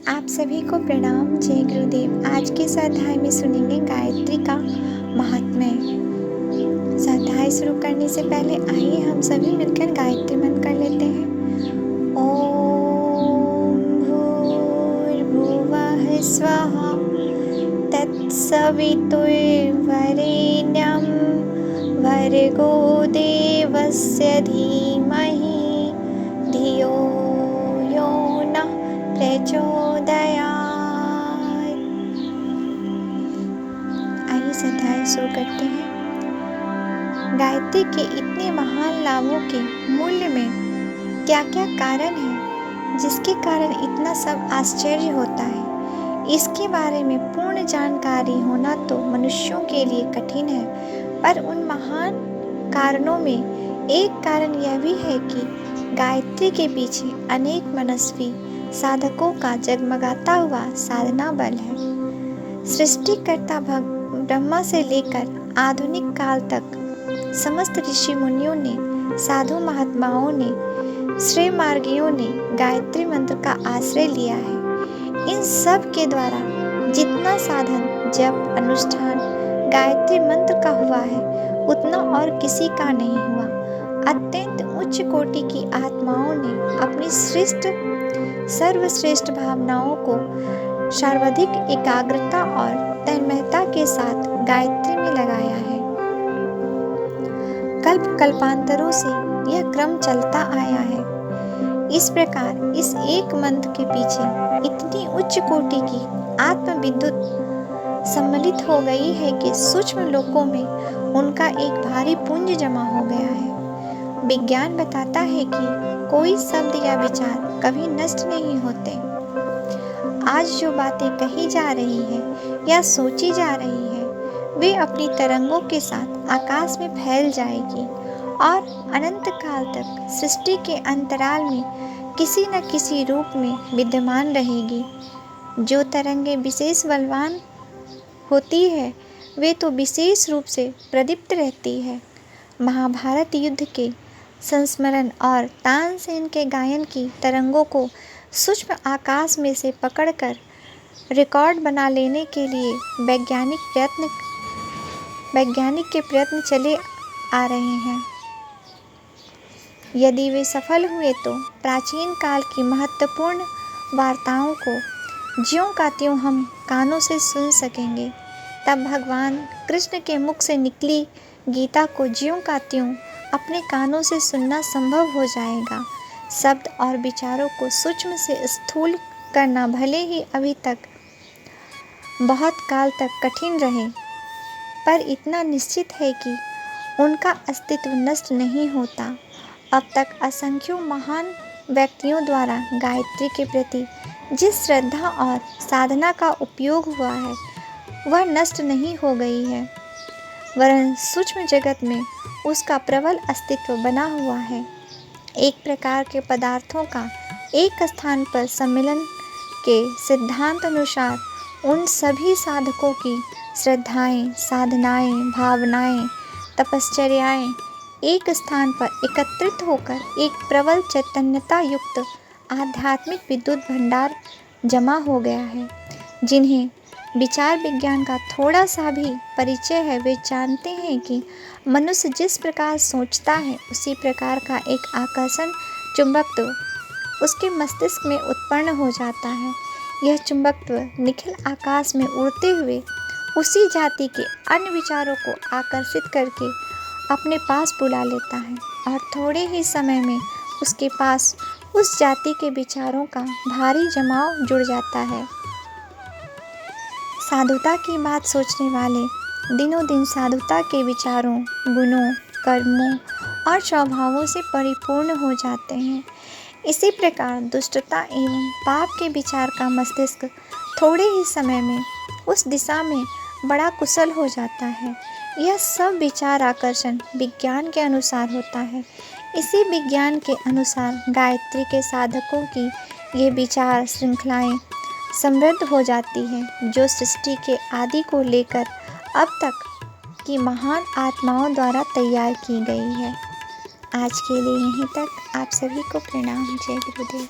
आप सभी को प्रणाम। जय गुरुदेव। आज के स्वाध्याय में सुनेंगे गायत्री का महात्म्य। स्वाध्याय शुरू करने से पहले आइए हम सभी मिलकर गायत्री मंत्र कर लेते हैं। ओम भूर्भुवः स्वः तत्सवितुर्वरेण्यं भर्गो देवस्य धीमहि धियो यो नः प्रचोदयात्। आइए स्वाध्याय शुरू करते हैं। गायत्री के इतने महान लाभों के मूल्य में क्या क्या कारण है जिसके कारण इतना सब आश्चर्य होता है। इसके बारे में पूर्ण जानकारी होना तो मनुष्यों के लिए कठिन है, पर उन महान कारणों में एक कारण यह भी है कि गायत्री के पीछे अनेक मनस्वी साधकों का जगमगाता हुआ साधना बल है। सृष्टिकर्ता ब्रह्मा से लेकर आधुनिक काल तक समस्त ऋषि मुनियों ने, साधु महात्माओं ने, श्रेय मार्गियों ने गायत्री मंत्र का आश्रय लिया है। इन सब के द्वारा जितना साधन, जप, अनुष्ठान गायत्री मंत्र का हुआ है उतना और किसी का नहीं हुआ। अत्यंत उच्च कोटि की आत्माओं ने अपनी सर्वश्रेष्ठ भावनाओं को सर्वाधिक एकाग्रता और तन्मयता के साथ गायत्री में लगाया है। कल्पांतरों से यह क्रम चलता आया है। इस प्रकार इस एक मंत्र के पीछे इतनी उच्च कोटि की आत्मविद्युत सम्मिलित हो गई है कि सूक्ष्म लोकों में उनका एक भारी पुंज जमा हो गया है। विज्ञान बताता है कि कोई शब्द या विचार कभी नष्ट नहीं होते। आज जो बातें कही जा रही है या सोची जा रही है वे अपनी तरंगों के साथ आकाश में फैल जाएगी और अनंत काल तक सृष्टि के अंतराल में किसी न किसी रूप में विद्यमान रहेगी। जो तरंगे विशेष बलवान होती है वे तो विशेष रूप से प्रदीप्त रहती है। महाभारत युद्ध के संस्मरण और तानसेन के गायन की तरंगों को सूक्ष्म आकाश में से पकड़कर रिकॉर्ड बना लेने के लिए वैज्ञानिक के प्रयत्न चले आ रहे हैं। यदि वे सफल हुए तो प्राचीन काल की महत्वपूर्ण वार्ताओं को ज्यों का त्यों हम कानों से सुन सकेंगे। तब भगवान कृष्ण के मुख से निकली गीता को ज्यों का त्यों अपने कानों से सुनना संभव हो जाएगा। शब्द और विचारों को सूक्ष्म से स्थूल करना भले ही अभी तक बहुत काल तक कठिन रहे, पर इतना निश्चित है कि उनका अस्तित्व नष्ट नहीं होता। अब तक असंख्यों महान व्यक्तियों द्वारा गायत्री के प्रति जिस श्रद्धा और साधना का उपयोग हुआ है वह नष्ट नहीं हो गई है, वरन सूक्ष्म जगत में उसका प्रबल अस्तित्व बना हुआ है। एक प्रकार के पदार्थों का एक स्थान पर सम्मिलन के सिद्धांत अनुसार उन सभी साधकों की श्रद्धाएं, साधनाएं, भावनाएं, तपश्चर्याएं एक स्थान पर एकत्रित होकर एक प्रबल चैतन्यता युक्त आध्यात्मिक विद्युत भंडार जमा हो गया है। जिन्हें विचार विज्ञान का थोड़ा सा भी परिचय है वे जानते हैं कि मनुष्य जिस प्रकार सोचता है उसी प्रकार का एक आकर्षण चुंबकत्व उसके मस्तिष्क में उत्पन्न हो जाता है। यह चुंबकत्व निखिल आकाश में उड़ते हुए उसी जाति के अन्य विचारों को आकर्षित करके अपने पास बुला लेता है और थोड़े ही समय में उसके पास उस जाति के विचारों का भारी जमाव जुड़ जाता है। साधुता की बात सोचने वाले दिनों दिन साधुता के विचारों, गुणों, कर्मों और स्वभावों से परिपूर्ण हो जाते हैं। इसी प्रकार दुष्टता एवं पाप के विचार का मस्तिष्क थोड़े ही समय में उस दिशा में बड़ा कुशल हो जाता है। यह सब विचार आकर्षण विज्ञान के अनुसार होता है। इसी विज्ञान के अनुसार गायत्री के साधकों की ये विचार श्रृंखलाएं समृद्ध हो जाती है, जो सृष्टि के आदि को लेकर अब तक की महान आत्माओं द्वारा तैयार की गई है। आज के लिए यहीं तक। आप सभी को प्रणाम। जय गुरुदेव।